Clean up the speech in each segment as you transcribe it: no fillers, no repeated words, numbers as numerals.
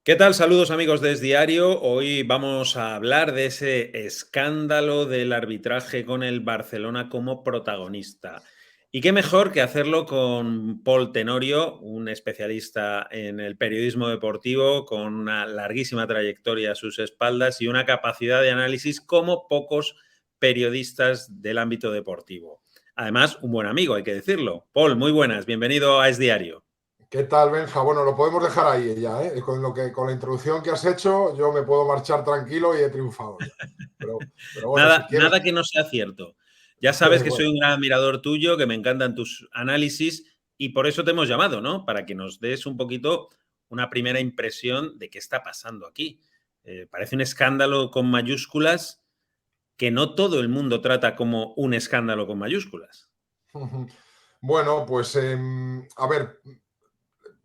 ¿Qué tal? Saludos amigos de Es Diario. Hoy vamos a hablar de ese escándalo del arbitraje con el Barcelona como protagonista. Y qué mejor que hacerlo con Pol Tenorio, un especialista en el periodismo deportivo con una larguísima trayectoria a sus espaldas y una capacidad de análisis como pocos periodistas del ámbito deportivo. Además, un buen amigo, hay que decirlo. Pol, muy buenas, bienvenido a Es Diario. ¿Qué tal, Benja? Bueno, lo podemos dejar ahí ya, ¿eh? Con la introducción que has hecho, yo me puedo marchar tranquilo y he triunfado ya. Pero bueno, si Nada, quieres, nada que no sea cierto. Ya sabes que soy bueno, un gran admirador tuyo, que me encantan tus análisis y por eso te hemos llamado, ¿no? Para que nos des un poquito una primera impresión de qué está pasando aquí. Parece un escándalo con mayúsculas que no todo el mundo trata como un escándalo con mayúsculas. bueno, pues a ver,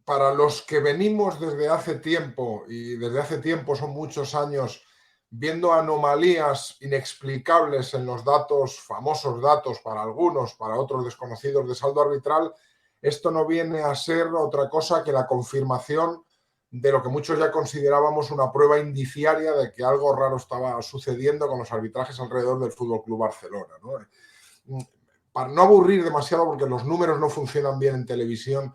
para los que venimos desde hace tiempo, y desde hace tiempo son muchos años, viendo anomalías inexplicables en los datos, famosos datos para algunos, para otros desconocidos de saldo arbitral, esto no viene a ser otra cosa que la confirmación de lo que muchos ya considerábamos una prueba indiciaria de que algo raro estaba sucediendo con los arbitrajes alrededor del Fútbol Club Barcelona, ¿no? Para no aburrir demasiado, porque los números no funcionan bien en televisión,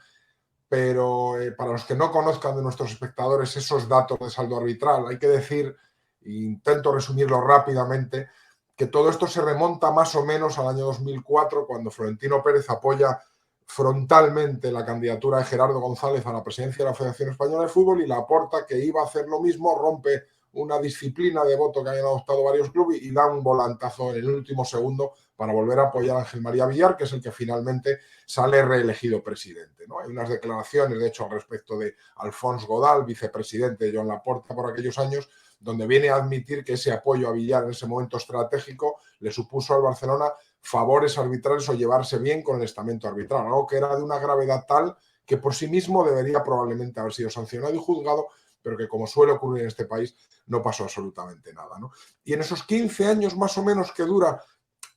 pero para los que no conozcan de nuestros espectadores esos datos de saldo arbitral, hay que decir, e intento resumirlo rápidamente, que todo esto se remonta más o menos al año 2004, cuando Florentino Pérez apoya frontalmente la candidatura de Gerardo González a la presidencia de la Federación Española de Fútbol, y Laporta, que iba a hacer lo mismo, rompe una disciplina de voto que habían adoptado varios clubes y da un volantazo en el último segundo para volver a apoyar a Ángel María Villar, que es el que finalmente sale reelegido presidente, ¿no? Hay unas declaraciones, de hecho, al respecto de Alphonse Godal, vicepresidente de Joan Laporta por aquellos años, donde viene a admitir que ese apoyo a Villar en ese momento estratégico le supuso al Barcelona favores arbitrales o llevarse bien con el estamento arbitral, algo que era de una gravedad tal que por sí mismo debería probablemente haber sido sancionado y juzgado, pero que, como suele ocurrir en este país, no pasó absolutamente nada, ¿no? Y en esos 15 años más o menos que dura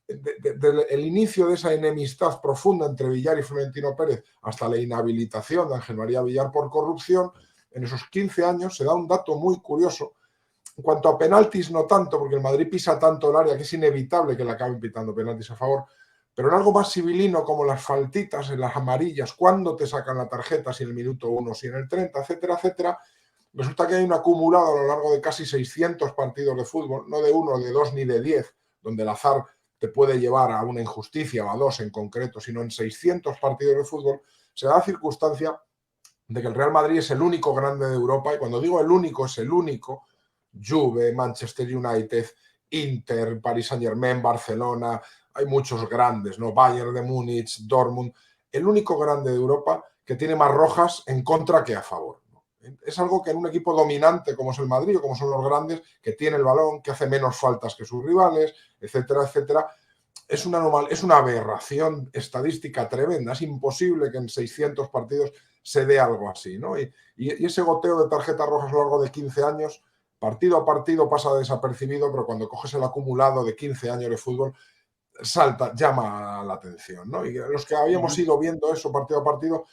el inicio de esa enemistad profunda entre Villar y Florentino Pérez hasta la inhabilitación de Ángel María Villar por corrupción, en esos 15 años se da un dato muy curioso. En cuanto a penaltis, no tanto, porque el Madrid pisa tanto el área que es inevitable que le acaben pitando penaltis a favor, pero en algo más civilino, como las faltitas, en las amarillas, cuando te sacan la tarjeta, si en el minuto 1, si en el 30, etcétera, etcétera, resulta que hay un acumulado a lo largo de casi 600 partidos de fútbol, no de uno, de dos ni de 10, donde el azar te puede llevar a una injusticia o a dos en concreto, sino en 600 partidos de fútbol, se da la circunstancia de que el Real Madrid es el único grande de Europa, y cuando digo el único, es el único. Juve, Manchester United, Inter, Paris Saint-Germain, Barcelona, hay muchos grandes, ¿no? Bayern de Múnich, Dortmund, el único grande de Europa que tiene más rojas en contra que a favor, ¿no? Es algo que en un equipo dominante como es el Madrid o como son los grandes, que tiene el balón, que hace menos faltas que sus rivales, etcétera, etcétera, es una aberración estadística tremenda. Es imposible que en 600 partidos se dé algo así, ¿no? Y ese goteo de tarjetas rojas a lo largo de 15 años, partido a partido pasa desapercibido, pero cuando coges el acumulado de 15 años de fútbol, salta, llama la atención, ¿no? Y los que habíamos ido viendo eso partido a partido,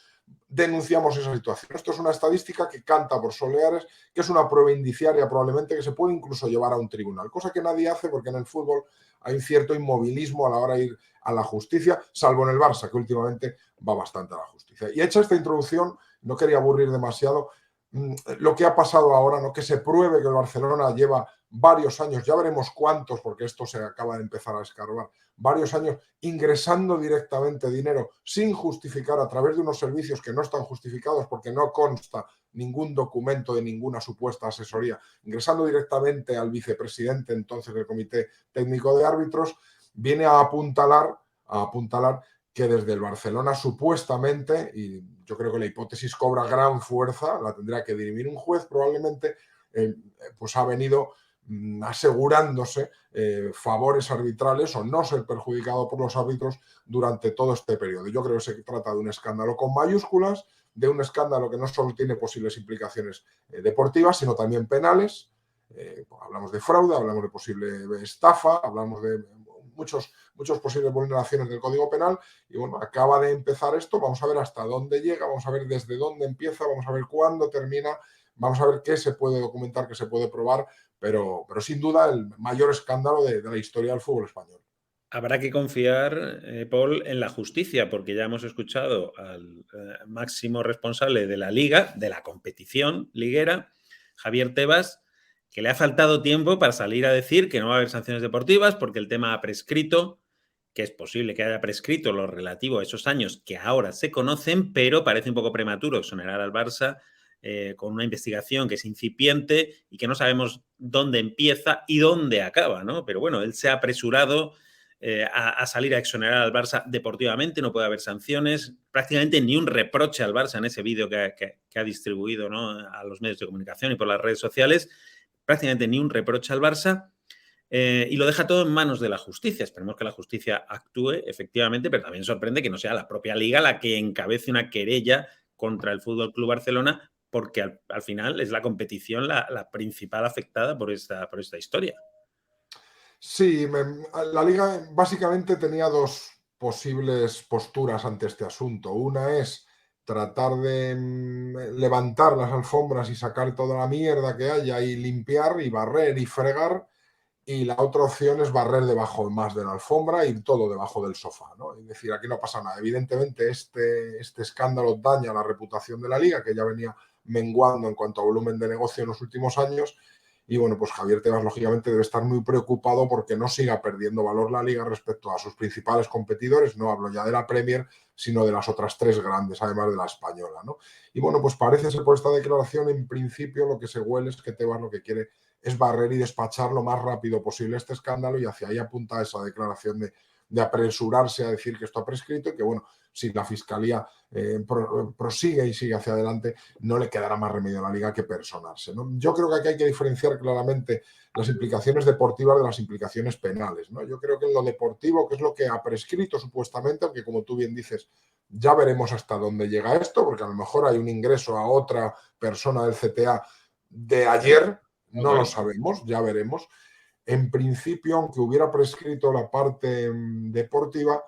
denunciamos esa situación. Esto es una estadística que canta por soleares, que es una prueba indiciaria probablemente que se puede incluso llevar a un tribunal, cosa que nadie hace porque en el fútbol hay un cierto inmovilismo a la hora de ir a la justicia, salvo en el Barça, que últimamente va bastante a la justicia. Y hecha esta introducción, no quería aburrir demasiado, lo que ha pasado ahora, ¿no? Que se pruebe que el Barcelona lleva varios años, ya veremos cuántos, porque esto se acaba de empezar a escarbar, varios años ingresando directamente dinero sin justificar a través de unos servicios que no están justificados porque no consta ningún documento de ninguna supuesta asesoría, ingresando directamente al vicepresidente entonces del Comité Técnico de Árbitros, viene a apuntalar que desde el Barcelona supuestamente, y yo creo que la hipótesis cobra gran fuerza, la tendrá que dirimir un juez probablemente, pues ha venido asegurándose favores arbitrales o no ser perjudicado por los árbitros durante todo este periodo. Yo creo que se trata de un escándalo con mayúsculas, de un escándalo que no solo tiene posibles implicaciones deportivas, sino también penales. Hablamos de fraude, hablamos de posible estafa, hablamos de muchos posibles vulneraciones del Código Penal, y bueno, acaba de empezar esto, vamos a ver hasta dónde llega, vamos a ver desde dónde empieza, vamos a ver cuándo termina, vamos a ver qué se puede documentar, qué se puede probar, pero sin duda el mayor escándalo de la historia del fútbol español. Habrá que confiar, Paul, en la justicia, porque ya hemos escuchado al máximo responsable de la liga, de la competición liguera, Javier Tebas, que le ha faltado tiempo para salir a decir que no va a haber sanciones deportivas porque el tema ha prescrito, que es posible que haya prescrito lo relativo a esos años que ahora se conocen, pero parece un poco prematuro exonerar al Barça con una investigación que es incipiente y que no sabemos dónde empieza y dónde acaba, ¿no? Pero bueno, él se ha apresurado a salir a exonerar al Barça deportivamente, no puede haber sanciones, prácticamente ni un reproche al Barça en ese vídeo que ha distribuido, ¿no?, a los medios de comunicación y por las redes sociales, prácticamente ni un reproche al Barça, y lo deja todo en manos de la justicia. Esperemos que la justicia actúe efectivamente, pero también sorprende que no sea la propia Liga la que encabece una querella contra el Fútbol Club Barcelona, porque al final es la competición la principal afectada por esta historia. Sí, la Liga básicamente tenía dos posibles posturas ante este asunto. Una es tratar de levantar las alfombras y sacar toda la mierda que haya y limpiar y barrer y fregar. Y la otra opción es barrer debajo más de la alfombra y todo debajo del sofá, ¿no? Es decir, aquí no pasa nada. Evidentemente, este escándalo daña la reputación de la Liga, que ya venía menguando en cuanto a volumen de negocio en los últimos años. Y bueno, pues Javier Tebas, lógicamente, debe estar muy preocupado porque no siga perdiendo valor la Liga respecto a sus principales competidores. No hablo ya de la Premier, sino de las otras tres grandes, además de la española, ¿no? Y bueno, pues parece ser por esta declaración, en principio, lo que se huele es que Tebas lo que quiere es barrer y despachar lo más rápido posible este escándalo, y hacia ahí apunta esa declaración de apresurarse a decir que esto ha prescrito y que, bueno, si la Fiscalía prosigue y sigue hacia adelante, no le quedará más remedio a la Liga que personarse, ¿no? Yo creo que aquí hay que diferenciar claramente las implicaciones deportivas de las implicaciones penales, ¿no? Yo creo que en lo deportivo, que es lo que ha prescrito supuestamente, aunque como tú bien dices, ya veremos hasta dónde llega esto, porque a lo mejor hay un ingreso a otra persona del CTA de ayer, no lo sabemos, ya veremos. En principio, aunque hubiera prescrito la parte deportiva,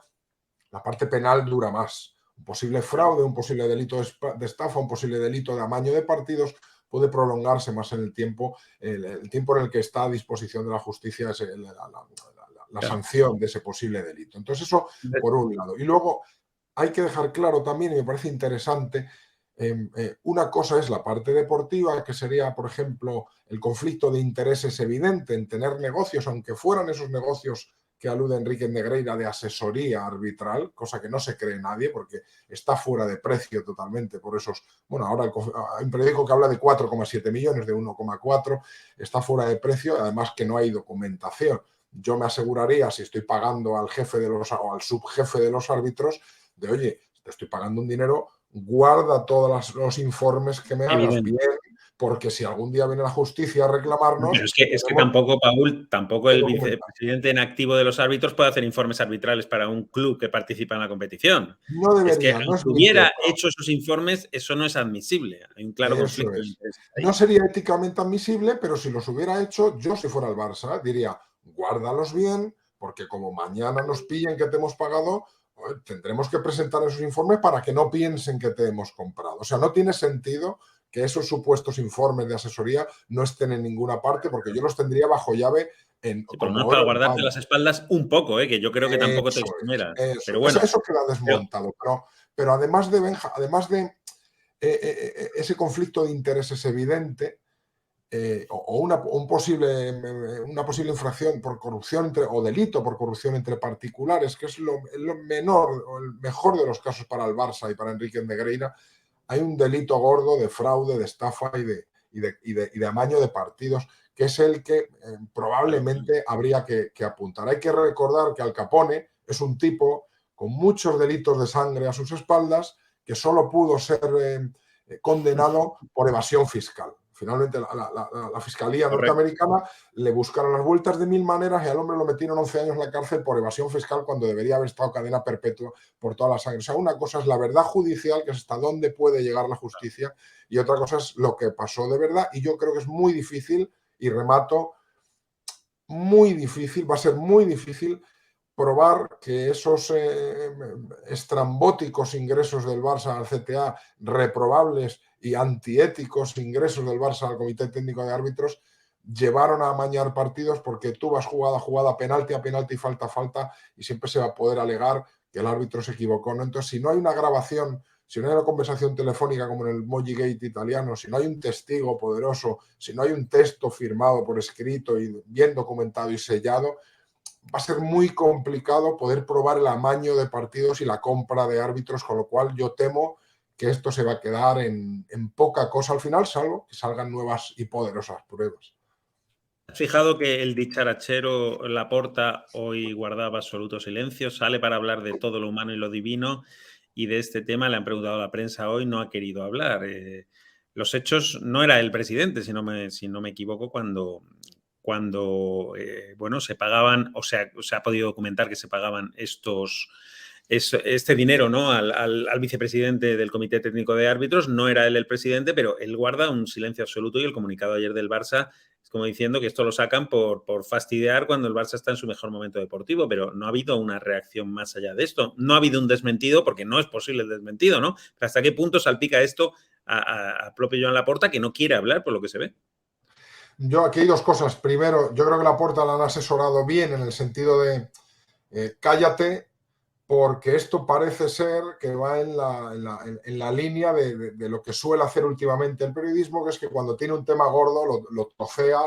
la parte penal dura más. Un posible fraude, un posible delito de estafa, un posible delito de amaño de partidos puede prolongarse más en el tiempo. El tiempo en el que está a disposición de la justicia es la sanción de ese posible delito. Entonces, eso por un lado. Y luego hay que dejar claro también, y me parece interesante, una cosa es la parte deportiva, que sería, por ejemplo, el conflicto de intereses evidente en tener negocios, aunque fueran esos negocios que alude Enrique Negreira de asesoría arbitral, cosa que no se cree nadie porque está fuera de precio totalmente por esos, bueno, ahora hay un periódico que habla de 4,7 millones, de 1,4, está fuera de precio, además que no hay documentación. Yo me aseguraría, si estoy pagando al jefe de los o al subjefe de los árbitros, de oye, te estoy pagando un dinero, guarda todos los informes que me hagas bien, porque si algún día viene la justicia a reclamarnos... Pero es que tampoco, Paul, tampoco el vicepresidente en activo de los árbitros puede hacer informes arbitrales para un club que participa en la competición. No debería, es que no es hubiera hecho esos informes, eso no es admisible. Hay un claro eso conflicto de es. intereses ahí. No sería éticamente admisible, pero si los hubiera hecho, yo si fuera el Barça, diría, guárdalos bien, porque como mañana nos pillen que te hemos pagado, tendremos que presentar esos informes para que no piensen que te hemos comprado. O sea, no tiene sentido que esos supuestos informes de asesoría no estén en ninguna parte, porque yo los tendría bajo llave Sí, por lo como menos para oro en guardarte paño. las espaldas un poco, que yo creo que tampoco te Eso es, exoneras. eso. Pero bueno, Eso queda desmontado. Pero además de, Benja, además de ese conflicto de intereses evidente, o una posible infracción por corrupción o delito por corrupción entre particulares, que es lo menor o el mejor de los casos para el Barça y para Enrique Negreira, hay un delito gordo de fraude, de estafa y de amaño de partidos, que es el que probablemente habría que apuntar. Hay que recordar que Al Capone es un tipo con muchos delitos de sangre a sus espaldas, que solo pudo ser condenado por evasión fiscal. Finalmente, la Fiscalía norteamericana le buscaron las vueltas de mil maneras y al hombre lo metieron 11 años en la cárcel por evasión fiscal cuando debería haber estado cadena perpetua por toda la sangre. O sea, una cosa es la verdad judicial, que es hasta dónde puede llegar la justicia, y otra cosa es lo que pasó de verdad. Y yo creo que es muy difícil, y remato, muy difícil, va a ser muy difícil probar que esos estrambóticos ingresos del Barça al CTA, reprobables y antiéticos ingresos del Barça al Comité Técnico de Árbitros, llevaron a amañar partidos, porque tú vas jugada a jugada, penalti a penalti, falta a falta, y siempre se va a poder alegar que el árbitro se equivocó, ¿no? Entonces, si no hay una grabación, si no hay una conversación telefónica como en el Moji Gate italiano, si no hay un testigo poderoso, si no hay un texto firmado por escrito y bien documentado y sellado, va a ser muy complicado poder probar el amaño de partidos y la compra de árbitros, con lo cual yo temo que esto se va a quedar en poca cosa al final, salvo que salgan nuevas y poderosas pruebas. ¿Has fijado que el dicharachero Laporta hoy guardaba absoluto silencio? Sale para hablar de todo lo humano y lo divino, y de este tema le han preguntado a la prensa hoy, no ha querido hablar. Los hechos, no era el presidente, si no me equivoco, cuando bueno, se pagaban, o sea, se ha podido documentar que se pagaban este dinero, ¿no?, al vicepresidente del Comité Técnico de Árbitros. No era él el presidente, pero él guarda un silencio absoluto, y el comunicado ayer del Barça es como diciendo que esto lo sacan por fastidiar cuando el Barça está en su mejor momento deportivo, pero no ha habido una reacción más allá de esto. No ha habido un desmentido, porque no es posible el desmentido, ¿no? Pero ¿hasta qué punto salpica esto a propio Joan Laporta, que no quiere hablar por lo que se ve? Yo aquí hay dos cosas. Primero, yo creo que Laporta la han asesorado bien en el sentido de cállate, porque esto parece ser que va en la línea de lo que suele hacer últimamente el periodismo, que es que cuando tiene un tema gordo lo trocea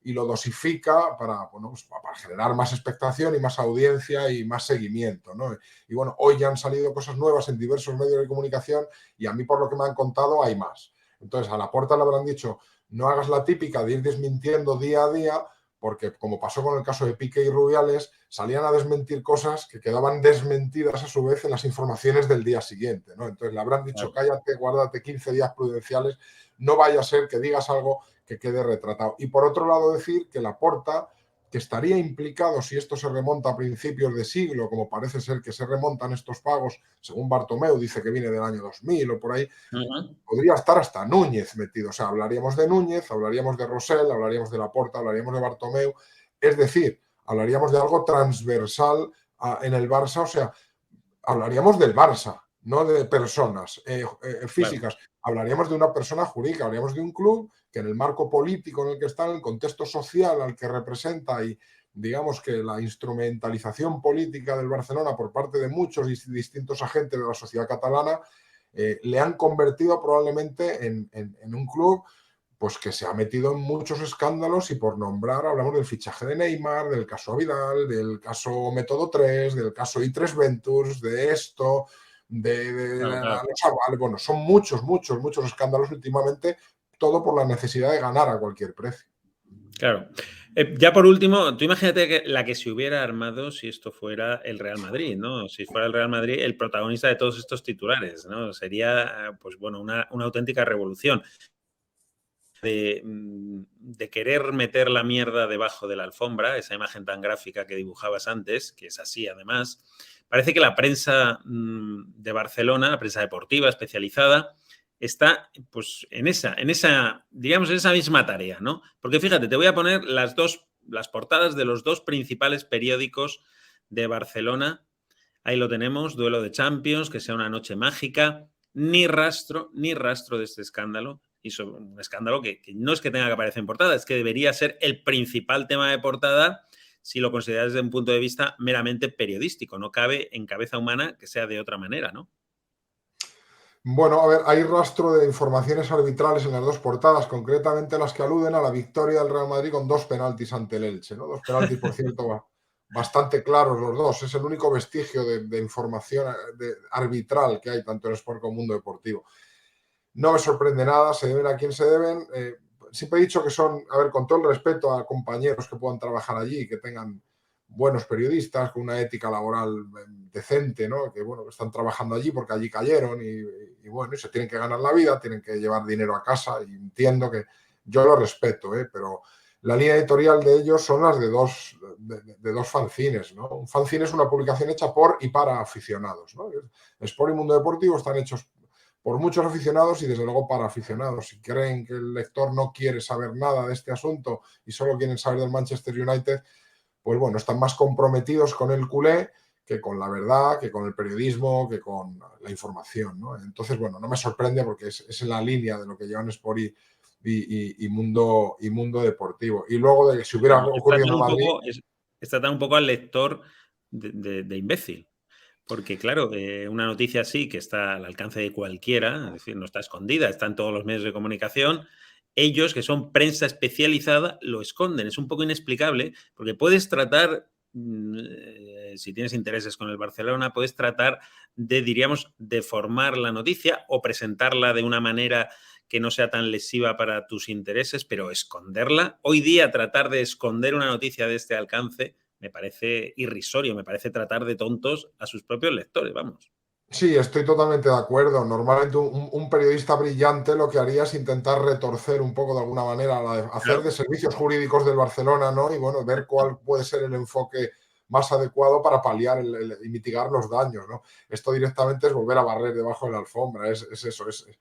y lo dosifica para, bueno, pues para generar más expectación y más audiencia y más seguimiento, ¿no? Y bueno, hoy ya han salido cosas nuevas en diversos medios de comunicación, y a mí, por lo que me han contado, hay más. Entonces, a Laporta le habrán dicho: no hagas la típica de ir desmintiendo día a día, porque, como pasó con el caso de Piqué y Rubiales, salían a desmentir cosas que quedaban desmentidas a su vez en las informaciones del día siguiente, ¿no? Entonces le habrán dicho: cállate, guárdate 15 días prudenciales, no vaya a ser que digas algo que quede retratado. Y por otro lado, decir que Laporta, que estaría implicado, si esto se remonta a principios de siglo, como parece ser que se remontan estos pagos, según Bartomeu dice que viene del año 2000 o por ahí, podría estar hasta Núñez metido. O sea, hablaríamos de Núñez, hablaríamos de Rosell, hablaríamos de Laporta, hablaríamos de Bartomeu. Es decir, hablaríamos de algo transversal en el Barça. O sea, hablaríamos del Barça, no de personas físicas. Claro. Hablaríamos de una persona jurídica, hablaríamos de un club que, en el marco político en el que está, en el contexto social al que representa, y digamos que la instrumentalización política del Barcelona por parte de muchos distintos agentes de la sociedad catalana, le han convertido probablemente en un club pues que se ha metido en muchos escándalos. Y por nombrar, hablamos del fichaje de Neymar, del caso Vidal, del caso Método 3, del caso I3 Ventures, de esto, bueno, son muchos escándalos últimamente, todo por la necesidad de ganar a cualquier precio. Claro. Ya por último, tú imagínate que la que se hubiera armado si esto fuera el Real Madrid, ¿no? Si fuera el Real Madrid el protagonista de todos estos titulares, ¿no? Sería, pues bueno, una auténtica revolución. De querer meter la mierda debajo de la alfombra, esa imagen tan gráfica que dibujabas antes, que es así además. Parece que la prensa de Barcelona, la prensa deportiva especializada, está pues en esa, digamos, en esa misma tarea, ¿no? Porque fíjate, te voy a poner las portadas de los dos principales periódicos de Barcelona. Ahí lo tenemos: duelo de Champions, que sea una noche mágica. Ni rastro de este escándalo. Y sobre un escándalo que no es que tenga que aparecer en portada, es que debería ser el principal tema de portada si lo consideras desde un punto de vista meramente periodístico. No cabe en cabeza humana que sea de otra manera, ¿no? Bueno, a ver, hay rastro de informaciones arbitrales en las dos portadas, concretamente las que aluden a la victoria del Real Madrid con 2 penaltis ante el Elche, ¿no? 2 penaltis, por cierto, bastante claros los dos. Es el único vestigio de información arbitral que hay tanto en Sport como en Mundo Deportivo. No me sorprende nada, se deben a quien se deben. Siempre he dicho que son, a ver, con todo el respeto a compañeros que puedan trabajar allí, que tengan buenos periodistas, con una ética laboral decente, ¿no? Que, bueno, que están trabajando allí porque allí cayeron y bueno, y se tienen que ganar la vida, tienen que llevar dinero a casa, y entiendo que yo lo respeto, pero la línea editorial de ellos son las de dos fanzines, ¿no? Un fanzine es una publicación hecha por y para aficionados, ¿no? Sport y Mundo Deportivo están hechos por muchos aficionados y, desde luego, para aficionados. Si creen que el lector no quiere saber nada de este asunto y solo quieren saber del Manchester United, pues bueno, están más comprometidos con el culé que con la verdad, que con el periodismo, que con la información, ¿no? Entonces, bueno, no me sorprende porque es en la línea de lo que llevan Sport y mundo deportivo. Y luego de que si hubiera Bueno, ocurrido en Madrid... es tratar un poco al lector de imbécil. Porque, claro, una noticia así, que está al alcance de cualquiera, es decir, no está escondida, está en todos los medios de comunicación, ellos, que son prensa especializada, lo esconden. Es un poco inexplicable, porque puedes tratar, si tienes intereses con el Barcelona, puedes tratar de, diríamos, deformar la noticia o presentarla de una manera que no sea tan lesiva para tus intereses, pero esconderla. Hoy día, tratar de esconder una noticia de este alcance me parece irrisorio, me parece tratar de tontos a sus propios lectores, vamos. Sí, estoy totalmente de acuerdo. Normalmente un periodista brillante lo que haría es intentar retorcer un poco de alguna manera, hacer Claro. de servicios jurídicos del Barcelona, ¿no? Y bueno, ver cuál puede ser el enfoque más adecuado para paliar y mitigar los daños, ¿no? Esto directamente es volver a barrer debajo de la alfombra, es eso, Sí,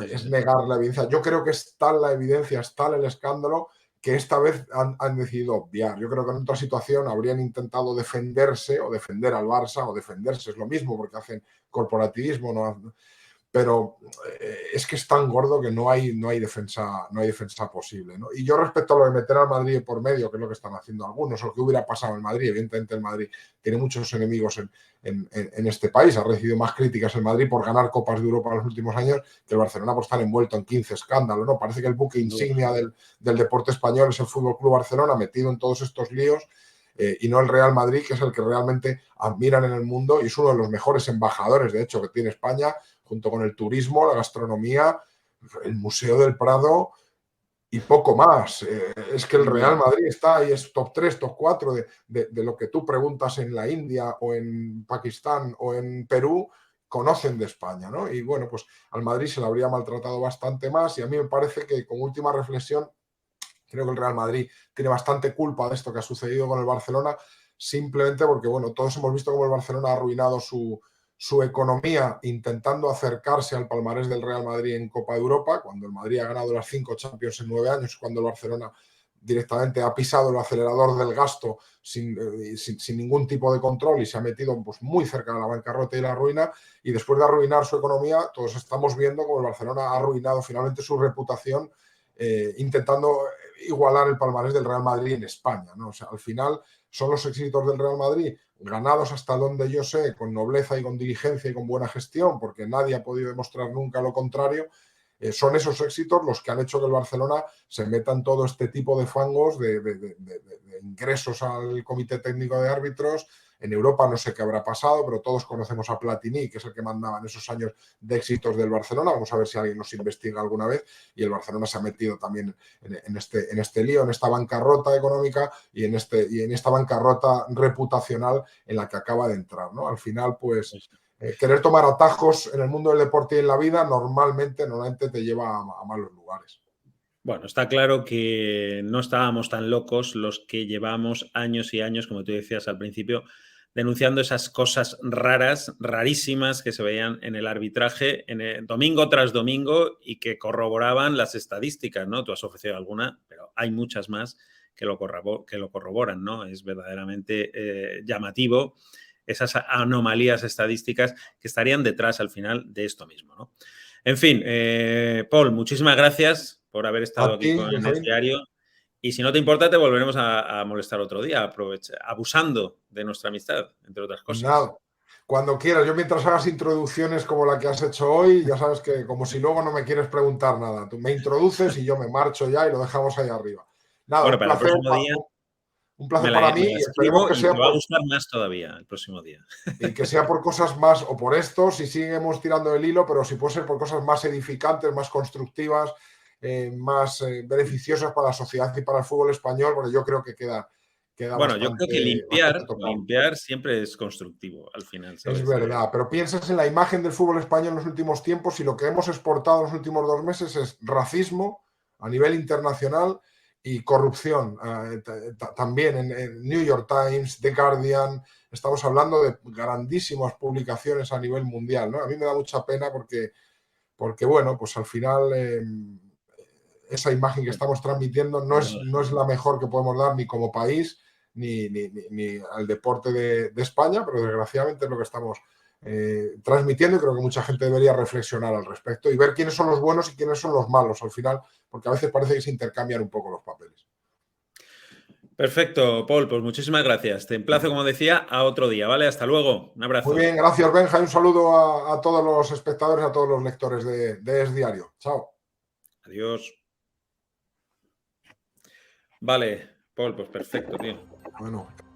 sí, es sí. negar la evidencia. Yo creo que es tal la evidencia, es tal el escándalo que esta vez han decidido obviar. Yo creo que en otra situación habrían intentado defenderse o defender al Barça o defenderse, es lo mismo porque hacen corporativismo, ¿no? Pero es que es tan gordo que no hay defensa posible, ¿no? Y yo respecto a lo de meter al Madrid por medio, que es lo que están haciendo algunos, o que hubiera pasado en Madrid, evidentemente el Madrid tiene muchos enemigos en este país, ha recibido más críticas el Madrid por ganar Copas de Europa en los últimos años que el Barcelona por estar envuelto en 15 escándalos, ¿no? Parece que el buque Sin duda. insignia del deporte español es el Fútbol Club Barcelona metido en todos estos líos, y no el Real Madrid, que es el que realmente admiran en el mundo y es uno de los mejores embajadores, de hecho, que tiene España, junto con el turismo, la gastronomía, el Museo del Prado y poco más. Es que el Sin duda. Real Madrid está ahí, es top 3, top 4 de lo que tú preguntas en la India o en Pakistán o en Perú, conocen de España, ¿no? Y bueno, pues al Madrid se le habría maltratado bastante más y a mí me parece que, como última reflexión, creo que el Real Madrid tiene bastante culpa de esto que ha sucedido con el Barcelona, simplemente porque, bueno, todos hemos visto cómo el Barcelona ha arruinado su economía intentando acercarse al palmarés del Real Madrid en Copa de Europa, cuando el Madrid ha ganado las 5 Champions en 9 años, cuando el Barcelona directamente ha pisado el acelerador del gasto sin ningún tipo de control y se ha metido pues, muy cerca de la bancarrota y la ruina, y después de arruinar su economía, todos estamos viendo cómo el Barcelona ha arruinado finalmente su reputación, intentando igualar el palmarés del Real Madrid en España, ¿no? O sea, al final son los éxitos del Real Madrid ganados hasta donde yo sé, con nobleza y con diligencia y con buena gestión, porque nadie ha podido demostrar nunca lo contrario. Son esos éxitos los que han hecho que el Barcelona se meta en todo este tipo de fangos de ingresos al comité técnico de árbitros. En Europa no sé qué habrá pasado, pero todos conocemos a Platini, que es el que mandaba en esos años de éxitos del Barcelona. Vamos a ver si alguien nos investiga alguna vez. Y el Barcelona se ha metido también en este lío, en esta bancarrota económica y en esta bancarrota reputacional en la que acaba de entrar, ¿no? Al final, pues, querer tomar atajos en el mundo del deporte y en la vida normalmente te lleva a malos lugares. Bueno, está claro que no estábamos tan locos los que llevamos años y años, como tú decías al principio, denunciando esas cosas raras, rarísimas que se veían en el arbitraje domingo tras domingo y que corroboraban las estadísticas, ¿no? Tú has ofrecido alguna, pero hay muchas más que lo corroboran, ¿no? Es verdaderamente llamativo esas anomalías estadísticas que estarían detrás al final de esto mismo, ¿no? En fin, Paul, muchísimas gracias por haber estado A aquí ti, con el Benjamín, diario. Y si no te importa, te volveremos a molestar otro día, abusando de nuestra amistad, entre otras cosas. nada. Cuando quieras, yo mientras hagas introducciones como la que has hecho hoy, ya sabes que como si luego no me quieres preguntar nada, tú me introduces y yo me marcho ya y lo dejamos ahí arriba. Nada, Bueno, para el próximo día un placer me para me mí la y esperemos escribo que y sea te va a gustar más todavía el próximo día. por cosas más, o por esto, si seguimos tirando del hilo, pero si puede ser por cosas más edificantes, más constructivas, más beneficiosas para la sociedad y para el fútbol español, porque yo creo que queda Bueno, yo creo que bastante tocado. limpiar siempre es constructivo al final, Es ¿sabes? verdad, pero piensas en la imagen del fútbol español en los últimos tiempos y lo que hemos exportado en los últimos 2 meses es racismo a nivel internacional y corrupción. También en New York Times, The Guardian, estamos hablando de grandísimas publicaciones a nivel mundial, ¿no? A mí me da mucha pena porque bueno, pues al final esa imagen que Bueno, estamos transmitiendo no es la mejor que podemos dar ni como país ni al deporte de España, pero desgraciadamente es lo que estamos transmitiendo, y creo que mucha gente debería reflexionar al respecto y ver quiénes son los buenos y quiénes son los malos al final, porque a veces parece que se intercambian un poco los papeles. Perfecto, Paul, pues muchísimas gracias. Te emplazo, como decía, a otro día, ¿vale? Hasta luego. Un Muy abrazo. bien, gracias, Benja, y un saludo a todos los espectadores, a todos los lectores de Es Diario. Chao. Adiós. Vale, Paul, pues perfecto, tío. Bueno.